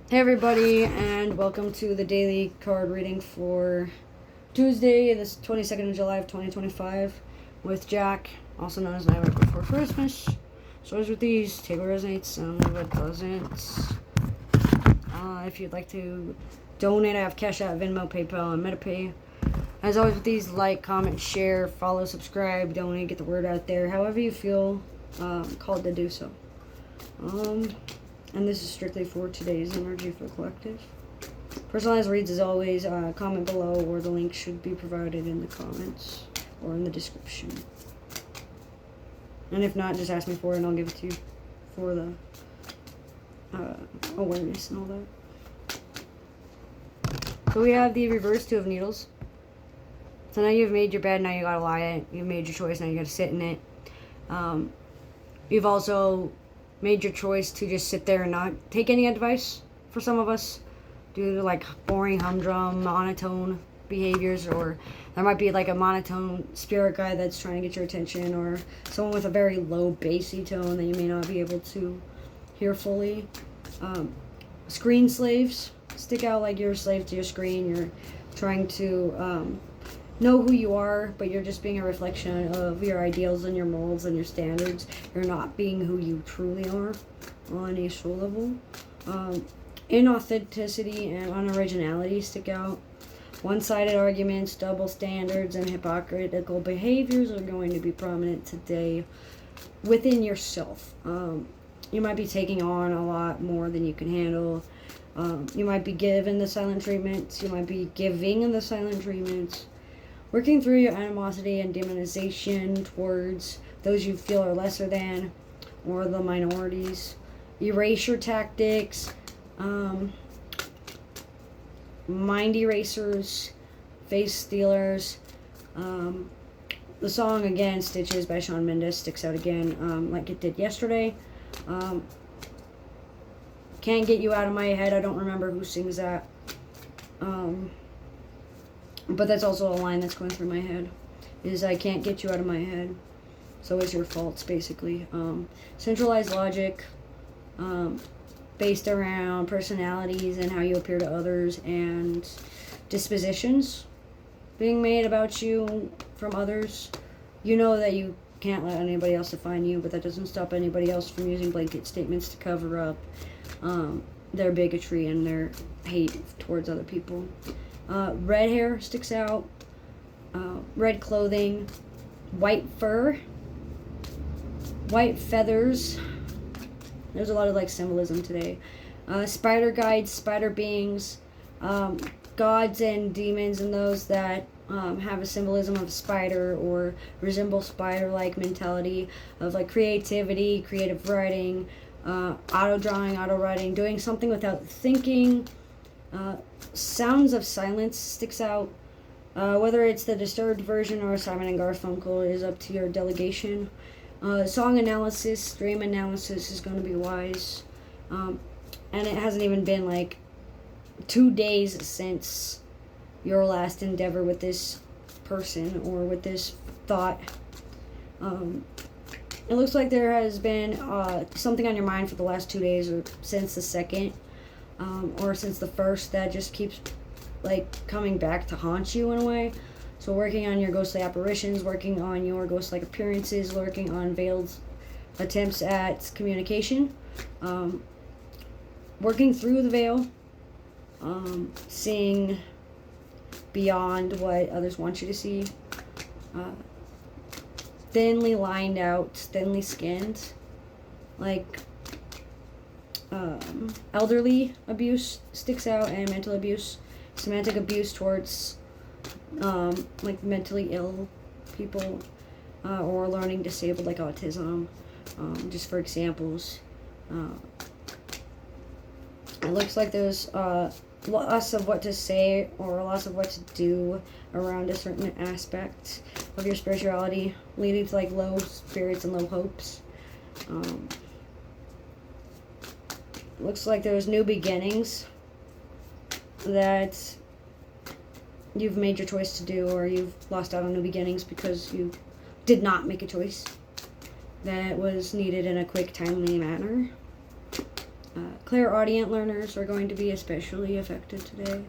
Hey everybody, and welcome to the daily card reading for Tuesday, the 22nd of July of 2025, with Jack, also known as Nightmare Before Christmas. So as with these, take what resonates, some of it doesn't. If you'd like to donate, I have Cash App, Venmo, PayPal, and MetaPay. As always with these, like, comment, share, follow, subscribe, donate, get the word out there, however you feel called to do so. And this is strictly for today's energy for collective. Personalized reads as always. Comment below, or the link should be provided in the comments or in the description. And if not, just ask me for it and I'll give it to you for the awareness and all that. So we have the reverse Two of Needles. So now you've made your bed, now you gotta lie in it. You've made your choice, now you gotta sit in it. You've also made your choice to just sit there and not take any advice for some of us due to like boring humdrum monotone behaviors, or there might be like a monotone spirit guide that's trying to get your attention, or someone with a very low bassy tone that you may not be able to hear fully. Screen slaves stick out, like you're a slave to your screen. You're trying to know who you are, but you're just being a reflection of your ideals and your molds and your standards. You're not being who you truly are on a soul level. Inauthenticity and unoriginality stick out. One-sided arguments, double standards, and hypocritical behaviors are going to be prominent today within yourself. You might be taking on a lot more than you can handle. You might be given the silent treatments. You might be giving the silent treatments. Working through your animosity and demonization towards those you feel are lesser than, or the minorities. Erasure tactics, mind erasers, face stealers. The song again, Stitches by Shawn Mendes, sticks out again, like it did yesterday. Can't get you out of my head. I don't remember who sings that. But that's also a line that's going through my head, is I can't get you out of my head, so it's your faults, basically. Centralized logic, based around personalities and how you appear to others, and dispositions being made about you from others. You know that you can't let anybody else define you, but that doesn't stop anybody else from using blanket statements to cover up their bigotry and their hate towards other people. Red hair sticks out, red clothing, white fur, white feathers. There's a lot of like symbolism today. Spider guides, spider beings, gods and demons, and those that have a symbolism of spider or resemble spider-like mentality of like creativity, creative writing, auto drawing, auto writing, doing something without thinking. Sounds of silence sticks out. Whether it's the disturbed version or Simon and Garfunkel is up to your delegation. Song analysis, dream analysis is going to be wise. And it hasn't even been like 2 days since your last endeavor with this person or with this thought. It looks like there has been something on your mind for the last 2 days, or since the second. Or since the first, that just keeps like coming back to haunt you in a way. So working on your ghostly apparitions, working on your ghost-like appearances, working on veiled attempts at communication, working through the veil, seeing beyond what others want you to see, thinly lined out, thinly skinned, like elderly abuse sticks out, and mental abuse, semantic abuse towards like mentally ill people, or learning disabled, like autism, just for examples. It looks like there's loss of what to say or loss of what to do around a certain aspect of your spirituality, leading to like low spirits and low hopes. Looks like there's new beginnings that you've made your choice to do, or you've lost out on new beginnings because you did not make a choice that was needed in a quick, timely manner. Clairaudient learners are going to be especially affected today.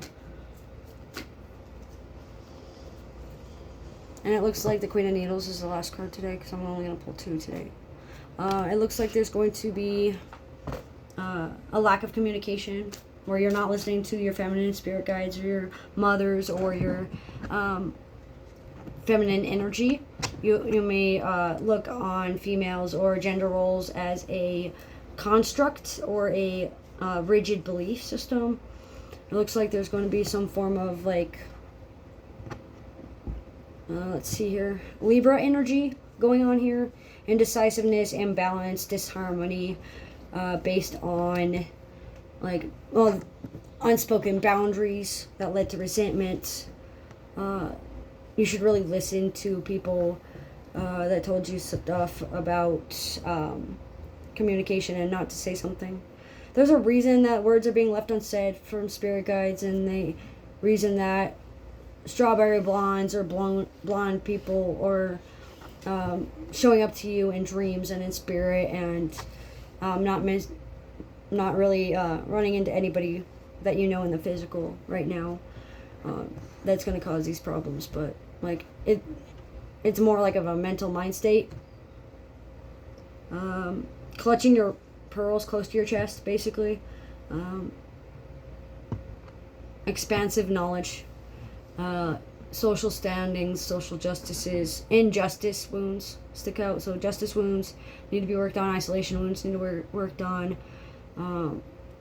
And it looks like the Queen of Needles is the last card today, because I'm only going to pull 2 today. It looks like there's going to be a lack of communication, where you're not listening to your feminine spirit guides or your mothers or your feminine energy. You may look on females or gender roles as a construct or a rigid belief system. It looks like there's going to be some form of like, let's see here, Libra energy going on here. Indecisiveness, imbalance, disharmony, based on like, well, unspoken boundaries that led to resentment. You should really listen to people that told you stuff about communication and not to say something. There's a reason that words are being left unsaid from spirit guides, and the reason that strawberry blondes or blonde people are showing up to you in dreams and in spirit, and not really running into anybody that you know in the physical right now. That's going to cause these problems, but like it's more like of a mental mind state. Clutching your pearls close to your chest, basically. Expansive knowledge, social standings, social justices, injustice wounds stick out. So justice wounds need to be worked on, isolation wounds need to be worked on.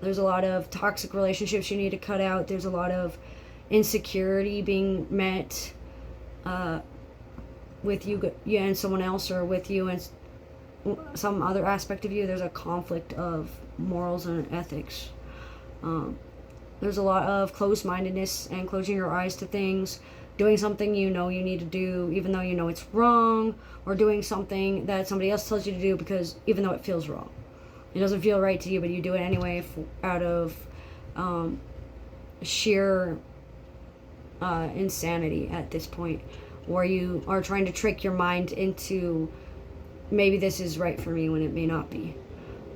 There's a lot of toxic relationships you need to cut out. There's a lot of insecurity being met with you and someone else, or with you and some other aspect of you. There's a conflict of morals and ethics. There's a lot of closed-mindedness and closing your eyes to things, doing something you know you need to do even though you know it's wrong, or doing something that somebody else tells you to do because even though it feels wrong. It doesn't feel right to you, but you do it anyway out of sheer insanity at this point, where you are trying to trick your mind into maybe this is right for me when it may not be.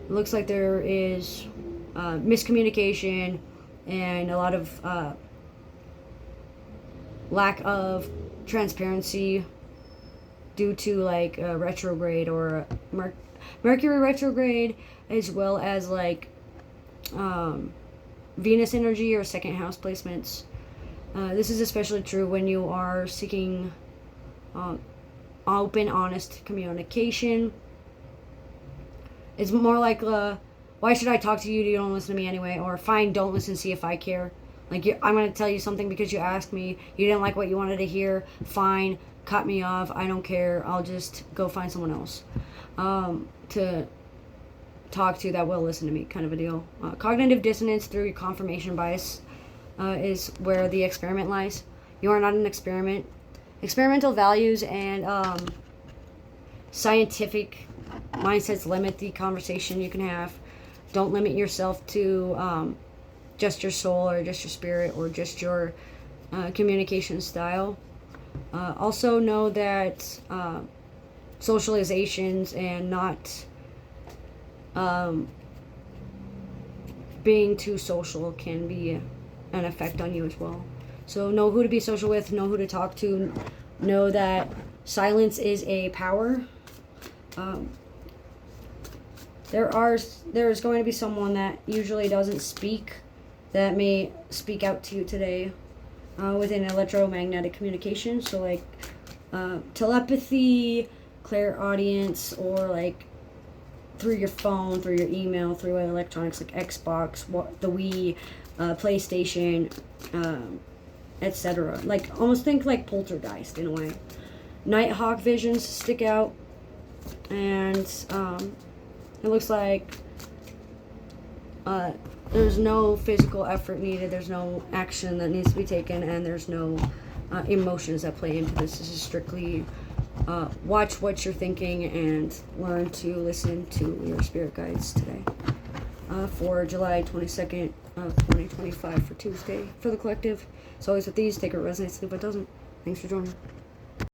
It looks like there is miscommunication and a lot of lack of transparency due to like a retrograde or Mercury retrograde, as well as like Venus energy or second house placements. This is especially true when you are seeking open, honest communication. It's more like, why should I talk to you? You don't listen to me anyway. Or fine, don't listen, see if I care. Like, I'm going to tell you something because you asked me. You didn't like what you wanted to hear. Fine, cut me off. I don't care. I'll just go find someone else to talk to that will listen to me, kind of a deal. Cognitive dissonance through your confirmation bias is where the experiment lies. You are not an experiment. Experimental values and scientific mindsets limit the conversation you can have. Don't limit yourself to just your soul or just your spirit or just your communication style. Also know that socializations and not being too social can be an effect on you as well. So know who to be social with, know who to talk to, know that silence is a power. There's going to be someone that usually doesn't speak that may speak out to you today within electromagnetic communication. So like telepathy, clairaudience, or like through your phone, through your email, through electronics like Xbox, the Wii, PlayStation, etc. Like almost think like poltergeist in a way. Nighthawk visions stick out, and it looks like there's no physical effort needed, there's no action that needs to be taken, and there's no emotions that play into this. This is strictly watch what you're thinking and learn to listen to your spirit guides today. For July 22nd of 2025 for Tuesday for the collective. As always with these, take what resonates, leave what doesn't. Thanks for joining.